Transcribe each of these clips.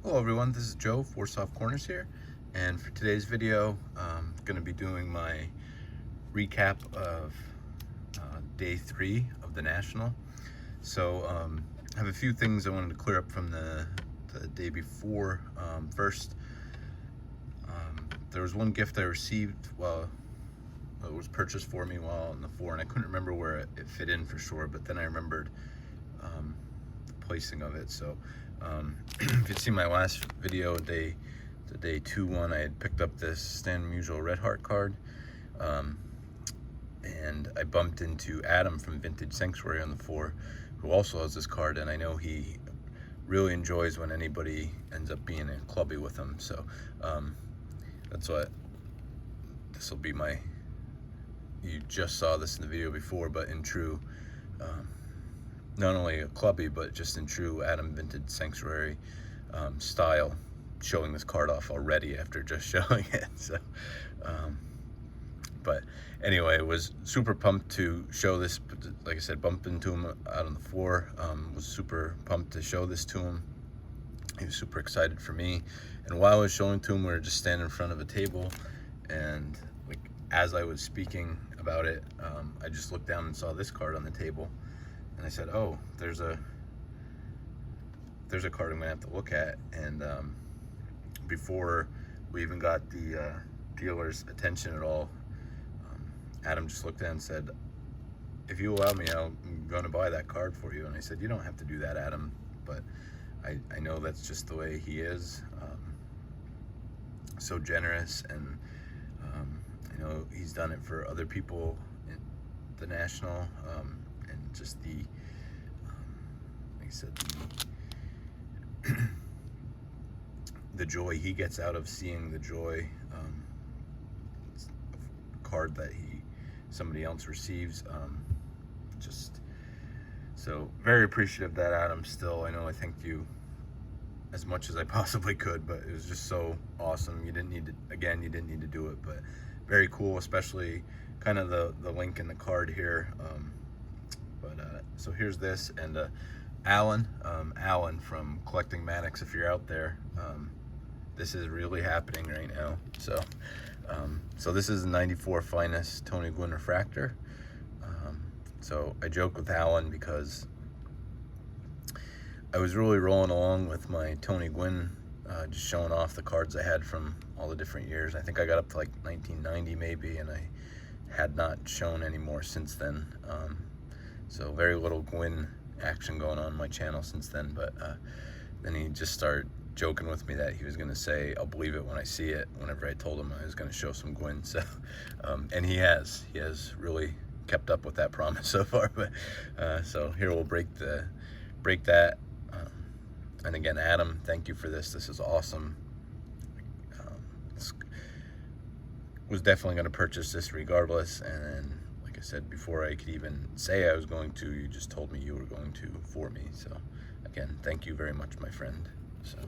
Hello everyone, this is Joe, Four Soft Corners here, and for today's video, I'm going to be doing my recap of day 3 of the National. So I have a few things I wanted to clear up from the day before. First, there was one gift I received while it was purchased for me while on the 4, and I couldn't remember where it fit in for sure, but then I remembered the placing of it. So if you'd seen my last video, the day 2 one, I had picked up this Stan Musial Red Heart card, and I bumped into Adam from Vintage Sanctuary on the 4, who also has this card, and I know he really enjoys when anybody ends up being a clubby with him. So that's what this will be. You just saw this in the video before, but in true not only a clubby, but just in true Adam Vintage Sanctuary style, showing this card off already after just showing it. So but anyway, was super pumped to show this. Like I said, bumped into him out on the 4. Was super pumped to show this to him. He was super excited for me, and while I was showing to him, we were just standing in front of a table, and like as I was speaking about it, I just looked down and saw this card on the table, and I said, "Oh, there's a card I'm gonna have to look at." And before we even got the dealer's attention at all, Adam just looked at it and said, "If you allow me, I'm going to buy that card for you." And I said, "You don't have to do that, Adam, but I know that's just the way he is. So generous, and I know he's done it for other people in the National, and just like I said, the joy he gets out of seeing the joy card that somebody else receives. Just so very appreciative of that, Adam. Still, I know I thanked you as much as I possibly could, but it was just so awesome. You didn't need to do it, but very cool, especially kind of the link in the card here. So here's this, and Alan from Collecting Maddox, if you're out there, this is really happening right now. So this is a 94 Finest Tony Gwynn refractor. So I joke with Alan because I was really rolling along with my Tony Gwynn, just showing off the cards I had from all the different years. I think I got up to like 1990 maybe, and I had not shown any more since then. So very little Gwynn action going on my channel since then, but then he just started joking with me that he was going to say, "I'll believe it when I see it," whenever I told him I was going to show some Gwynn. So and he has really kept up with that promise so far. But so here we'll break that. And again, Adam, thank you for this. This is awesome. Was definitely going to purchase this regardless, and then, like I said, before I could even say I was going to, you just told me you were going to for me. So again, thank you very much, my friend. So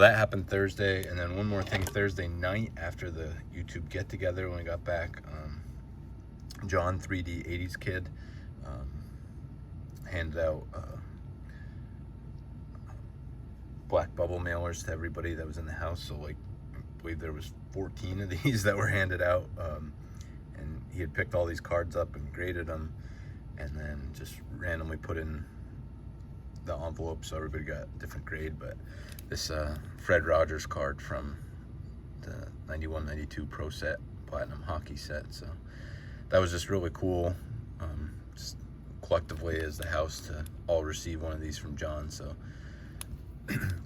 that happened Thursday, and then one more thing. Thursday night after the YouTube get together, when we got back, John 3D 80s Kid handed out black bubble mailers to everybody that was in the house. So like, I believe there was 14 of these that were handed out, and he had picked all these cards up and graded them, and then just randomly put in the envelope, so everybody got a different grade. But this Fred Rogers card from the 91-92 Pro Set Platinum Hockey set, so that was just really cool. Just collectively as the house to all receive one of these from John. So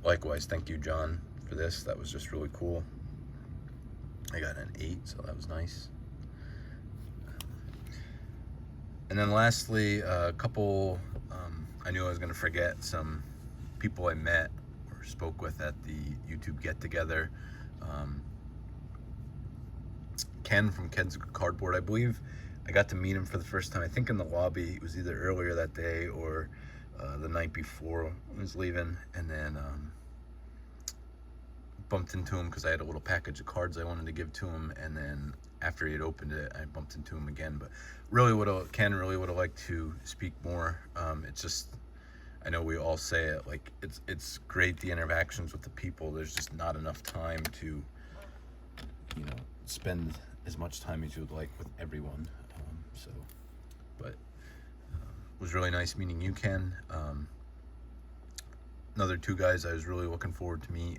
likewise, thank you, John, for this. That was just really cool. I got an 8, so that was nice. And then lastly, a couple, I knew I was going to forget some people I met or spoke with at the YouTube get-together. Ken from Ken's Cardboard, I believe I got to meet him for the first time, I think in the lobby. It was either earlier that day or the night before I was leaving, and then bumped into him because I had a little package of cards I wanted to give to him, and then after he had opened it, I bumped into him again. But really, Ken really would have liked to speak more. It's just I know we all say it, like it's great, the interactions with the people. There's just not enough time to, spend as much time as you would like with everyone. But it was really nice meeting you, Ken. Another two guys I was really looking forward to meet,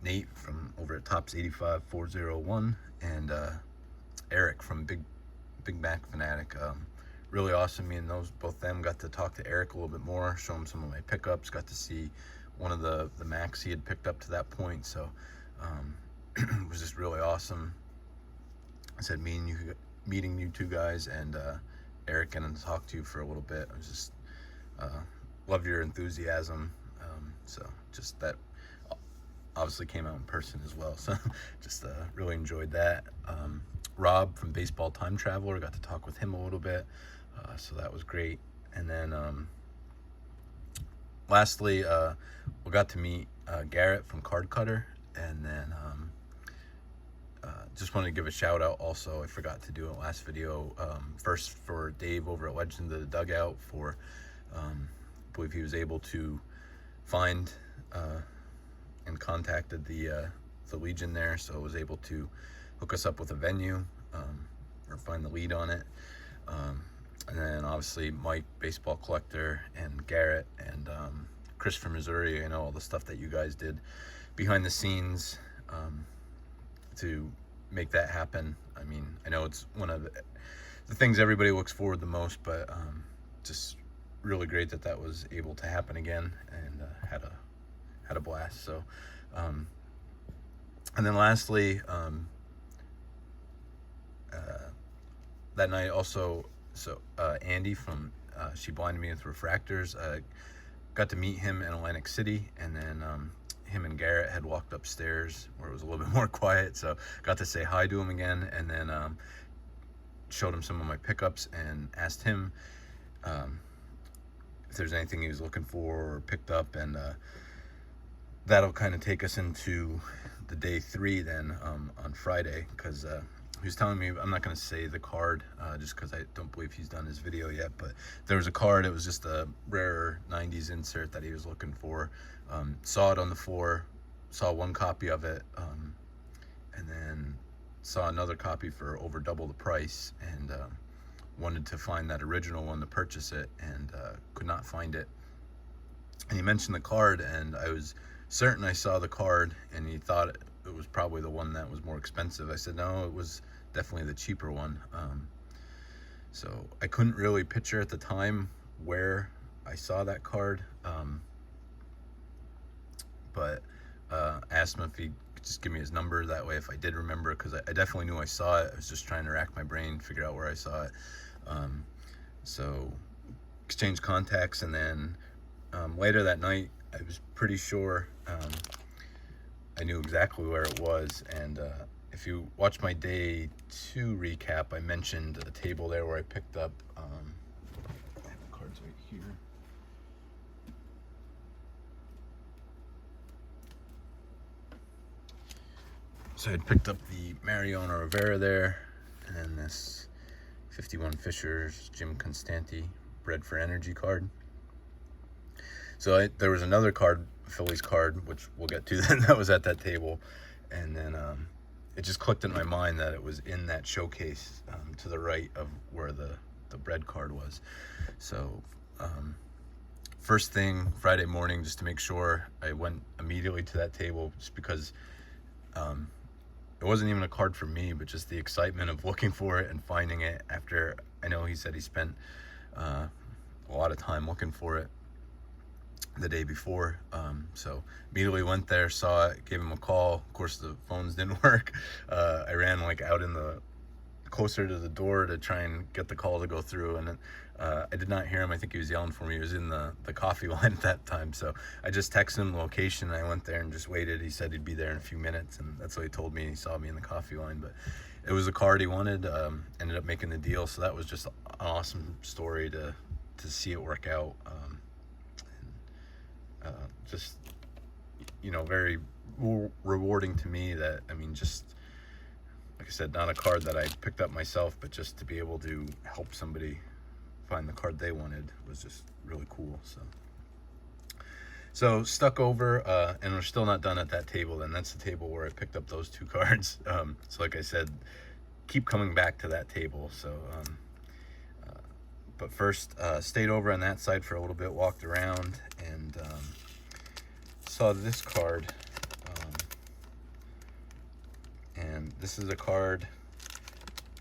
Nate from over at Tops 85401 and Eric from Big Mac Fanatic. Really awesome. Me and both them got to talk to Eric a little bit more, show him some of my pickups, got to see one of the Macs he had picked up to that point. So it was just really awesome. I said meeting you two guys, and Eric, getting to talk to you for a little bit. I was just love your enthusiasm. So just that obviously came out in person as well. So just really enjoyed that. Rob from Baseball Time Traveler, got to talk with him a little bit. So that was great. And then lastly, we got to meet Garrett from Card Cutter. And then just wanted to give a shout out also. I forgot to do it last video. First for Dave over at Legend of the Dugout for, I believe he was able to find and contacted the Legion there. So I was able to hook us up with a venue or find the lead on it. And then obviously Mike, Baseball Collector, and Garrett, and Chris from Missouri, all the stuff that you guys did behind the scenes to make that happen. I mean, I know it's one of the things everybody looks forward the most, but just really great that was able to happen again, and had a blast. So and then lastly, that night also, Andy from She Blinded Me with Refractors, got to meet him in Atlantic City, and then him and Garrett had walked upstairs where it was a little bit more quiet, so got to say hi to him again, and then showed him some of my pickups and asked him if there's anything he was looking for or picked up, and that'll kind of take us into the day 3 then on Friday, because he was telling me, I'm not going to say the card just because I don't believe he's done his video yet, but there was a card. It was just a rare 90s insert that he was looking for. Saw it on the floor, saw one copy of it, and then saw another copy for over double the price, and wanted to find that original one to purchase it, and could not find it. And he mentioned the card, and I was certain I saw the card, and he thought it was probably the one that was more expensive. I said no, it was definitely the cheaper one. So I couldn't really picture at the time where I saw that card, but asked him if he could just give me his number, that way if I did remember, because I definitely knew I saw it. I was just trying to rack my brain, figure out where I saw it. So exchanged contacts, and then later that night I was pretty sure I knew exactly where it was. And if you watch my day 2 recap, I mentioned a table there where I picked up, I have the cards right here. So I picked up the Mariano Rivera there, and then this 51 Fishers Jim Constanti Bred for Energy card. So there was another card, Phillies card, which we'll get to then, that was at that table. And then it just clicked in my mind that it was in that showcase to the right of where the bread card was. So first thing Friday morning, just to make sure, I went immediately to that table, just because it wasn't even a card for me, but just the excitement of looking for it and finding it after, I know he said he spent a lot of time looking for it the day before. So immediately went there, saw it, gave him a call. Of course the phones didn't work. I ran out in the closer to the door to try and get the call to go through, and I did not hear him. I think he was yelling for me. He was in the coffee line at that time, so I just texted him the location, and I went there and just waited. He said he'd be there in a few minutes, and that's what he told me. He saw me in the coffee line, but it was a card he wanted. Ended up making the deal, so that was just an awesome story to see it work out. Just very rewarding to me. That, I mean, just like I said, not a card that I picked up myself, but just to be able to help somebody find the card they wanted was just really cool. So So stuck over, and we're still not done at that table. And that's the table where I picked up those 2 cards. So like I said, keep coming back to that table. So, but first, stayed over on that side for a little bit, walked around, and saw this card. And this is a card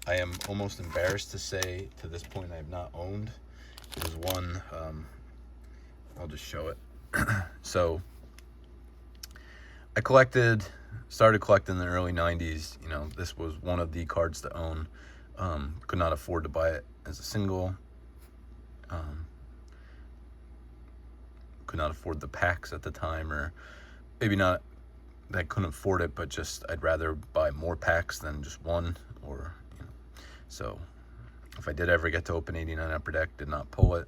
I am almost embarrassed to say to this point I have not owned. It was one, I'll just show it. So I started collecting in the early 90s. You know, this was one of the cards to own. Could not afford to buy it as a single. Could not afford the packs at the time, or maybe not that I couldn't afford it, but just I'd rather buy more packs than just one, or, you know. So if I did ever get to open 89 Upper Deck, did not pull it.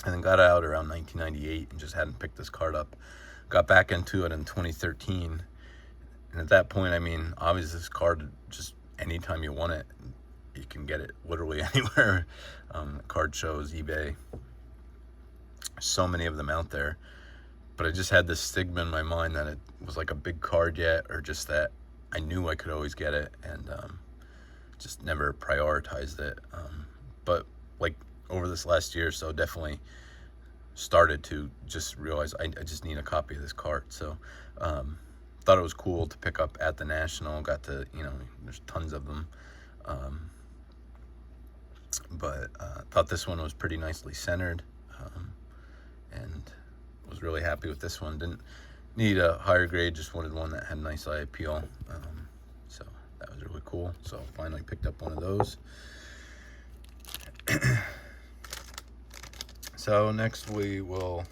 And then got out around 1998 and just hadn't picked this card up. Got back into it in 2013. And at that point, I mean, obviously this card, just anytime you want it, you can get it literally anywhere. Card shows, eBay, so many of them out there. But I just had this stigma in my mind that it was like a big card yet, or just that I knew I could always get it, and just never prioritized it. But like over this last year or so, definitely started to just realize I just need a copy of this card. So thought it was cool to pick up at the National. Got to, you know, there's tons of them. But thought this one was pretty nicely centered, and was really happy with this one. Didn't need a higher grade, just wanted one that had nice eye appeal. So that was really cool. So finally picked up one of those. So next we will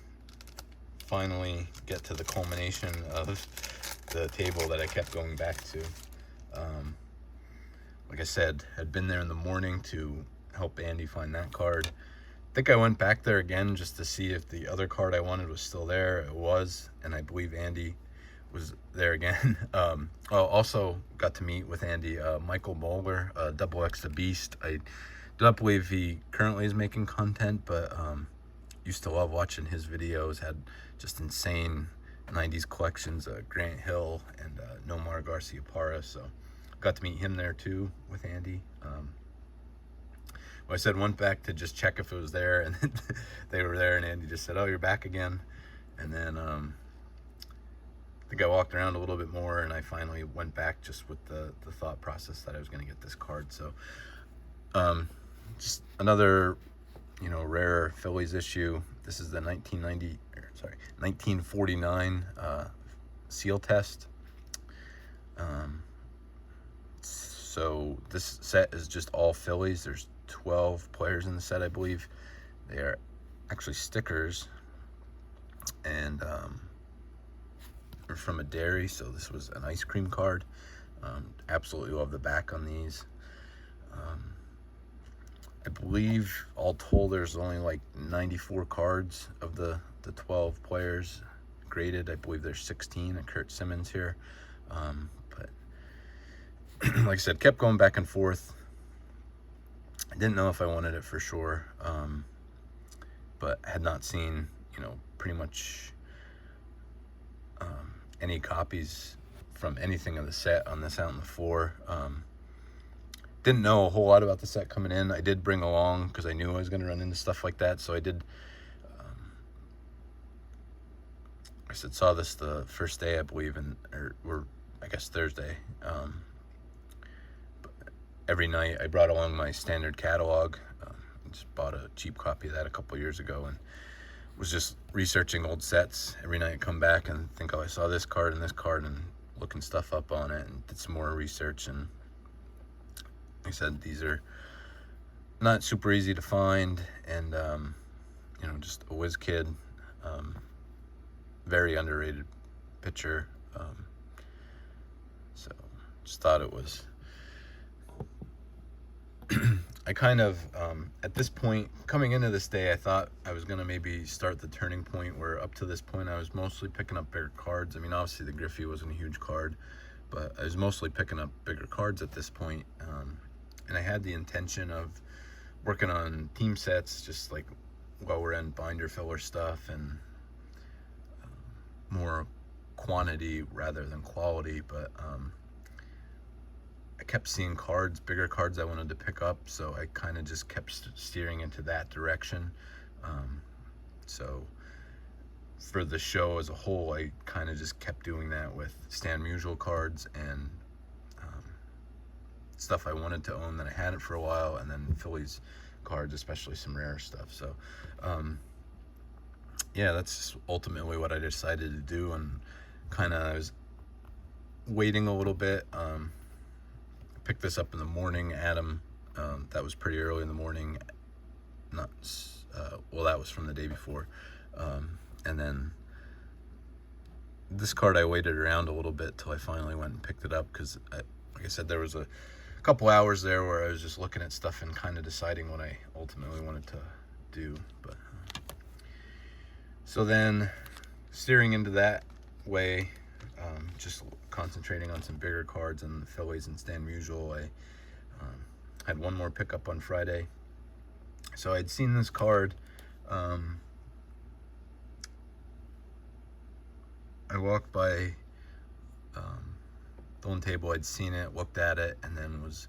finally get to the culmination of the table that I kept going back to. Like I said, had been there in the morning to help Andy find that card. I think I went back there again just to see if the other card I wanted was still there. It was, and I believe Andy was there again. Also got to meet with Andy, Michael Bowler, Double X the Beast. I do not believe he currently is making content, but used to love watching his videos. Had just insane 90s collections, Grant Hill and Nomar Garcia Parra. So got to meet him there too with Andy. I said went back to just check if it was there, and they were there, and Andy just said, "Oh, you're back again." And then I think I walked around a little bit more, and I finally went back just with the thought process that I was going to get this card. So just another, you know, rare Phillies issue. This is the 1949 seal test. So this set is just all Phillies. There's 12 players in the set, I believe. They are actually stickers, and they're from a dairy, so this was an ice cream card. Absolutely love the back on these. I believe all told there's only like 94 cards of the 12 players graded. I believe there's 16 at Kurt Simmons here. But like I said, kept going back and forth. I didn't know if I wanted it for sure, but had not seen, you know, pretty much any copies from anything of the set on this out on the floor. Didn't know a whole lot about the set coming in. I did bring along, because I knew I was going to run into stuff like that, so I did. I saw this the first day, I believe, or I guess Thursday. But every night I brought along my standard catalog. Just bought a cheap copy of that a couple years ago, and was just researching old sets every night. Come back and think, oh, I saw this card and this card, and looking stuff up on it, and did some more research. And like I said, these are not super easy to find, and you know, just a whiz kid. Very underrated pitcher. So just thought it was I kind of at this point, coming into this day, I thought I was gonna maybe start the turning point where up to this point I was mostly picking up bigger cards. I mean, obviously the Griffey wasn't a huge card, but I was mostly picking up bigger cards at this point. And I had the intention of working on team sets, just like lower end binder filler stuff and more quantity rather than quality, but I kept seeing cards, bigger cards I wanted to pick up, so I kind of just kept steering into that direction. So for the show as a whole, I kind of just kept doing that with Stan Musial cards and stuff I wanted to own that I hadn't for a while, and then Phillies cards, especially some rare stuff. So yeah, that's ultimately what I decided to do, and kind of I was waiting a little bit. I picked this up in the morning. Adam, that was pretty early in the morning. Not well, that was from the day before. And then this card I waited around a little bit till I finally went and picked it up, because like I said, there was a couple hours there where I was just looking at stuff and kind of deciding what I ultimately wanted to do. But so then steering into that way, just concentrating on some bigger cards and the Phillies and Stan Musial. I had one more pickup on Friday. So I'd seen this card. I walked by the one table, I'd seen it, looked at it, and then was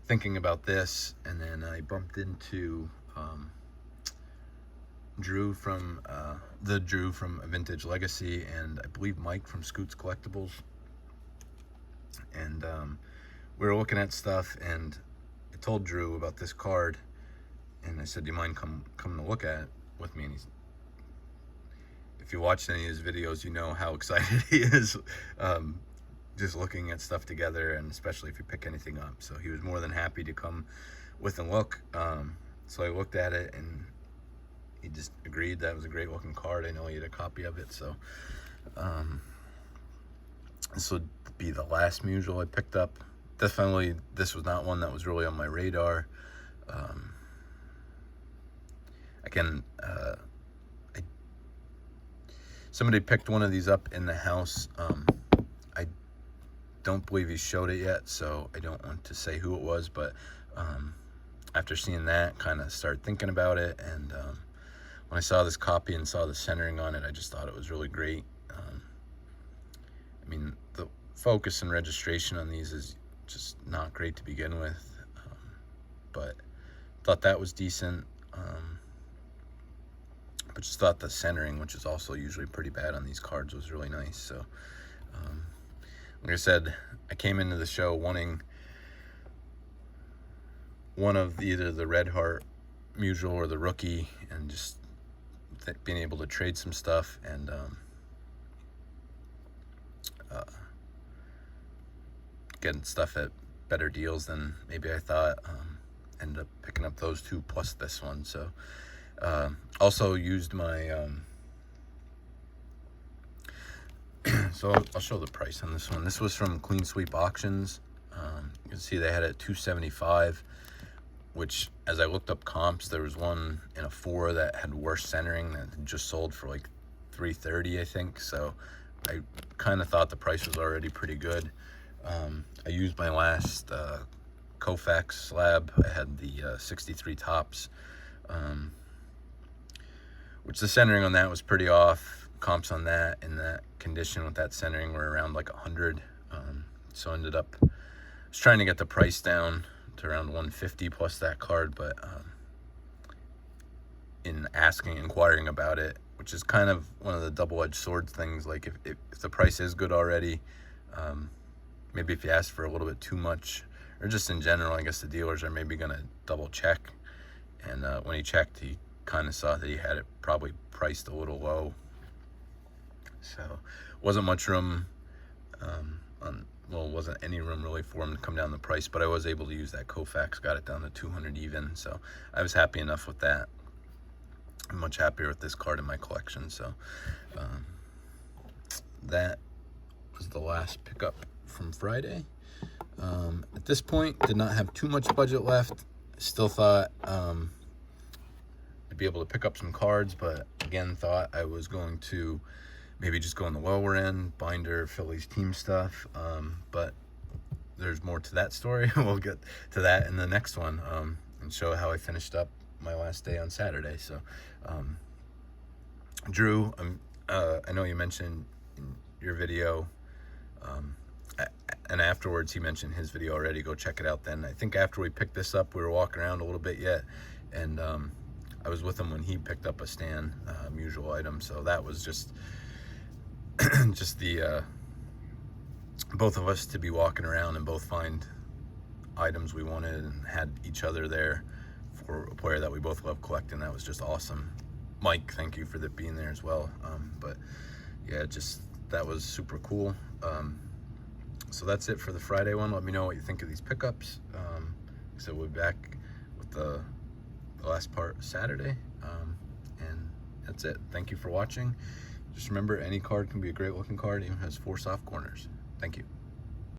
thinking about this, and then I bumped into Drew from Drew from A Vintage Legacy, and I believe Mike from Scoots Collectibles, and we were looking at stuff, and I told Drew about this card, and I said, do you mind coming to look at it with me? And if you watched any of his videos, you know how excited he is just looking at stuff together, and especially if you pick anything up. So he was more than happy to come with and look. So I looked at it, and he just agreed that it was a great looking card. I know he had a copy of it. So this would be the last Musial I picked up. Definitely, this was not one that was really on my radar. Again, somebody picked one of these up in the house. I don't believe he showed it yet, so I don't want to say who it was, but after seeing that, kind of started thinking about it, and when I saw this copy and saw the centering on it, I just thought it was really great. I mean, the focus and registration on these is just not great to begin with, but thought that was decent. But just thought the centering, which is also usually pretty bad on these cards, was really nice. So like I said, I came into the show wanting one of either the Red Heart Musial or the Rookie, and just being able to trade some stuff, and getting stuff at better deals than maybe I thought. Ended up picking up those two plus this one. So also used my so I'll show the price on this one. This was from Clean Sweep Auctions. You can see they had it at $275, which, as I looked up comps, there was one in a 4 that had worse centering that had just sold for like $330, I think. So I kind of thought the price was already pretty good. I used my last Koufax slab. I had the 63 tops, which the centering on that was pretty off. Comps on that in that condition with that centering were around like 100. So ended up, I was trying to get the price down to around 150 plus that card, but in inquiring about it, which is kind of one of the double-edged sword things, like if the price is good already, maybe if you ask for a little bit too much, or just in general, I guess the dealers are maybe going to double check. And when he checked, he kind of saw that he had it probably priced a little low. So wasn't much room, wasn't any room really for him to come down the price, but I was able to use that Koufax, got it down to 200 even. So I was happy enough with that. I'm much happier with this card in my collection. So that was the last pickup from Friday. At this point, did not have too much budget left. Still thought I'd be able to pick up some cards, but again, thought I was going to maybe just go on the lower end, binder, Phillies team stuff. But there's more to that story. We'll get to that in the next one, and show how I finished up my last day on Saturday. So, Drew, I know you mentioned in your video, and afterwards he mentioned his video already. Go check it out then. I think after we picked this up, we were walking around a little bit yet, and I was with him when he picked up a stand, usual item. So that was just just the both of us to be walking around and both find items we wanted and had each other there for a player that we both love collecting. That was just awesome. Mike, thank you for being there as well. But yeah, just that was super cool. So that's it for the Friday one. Let me know what you think of these pickups. So we'll be back with the last part Saturday. And that's it. Thank you for watching. Just remember, any card can be a great looking card, even has 4 soft corners. Thank you.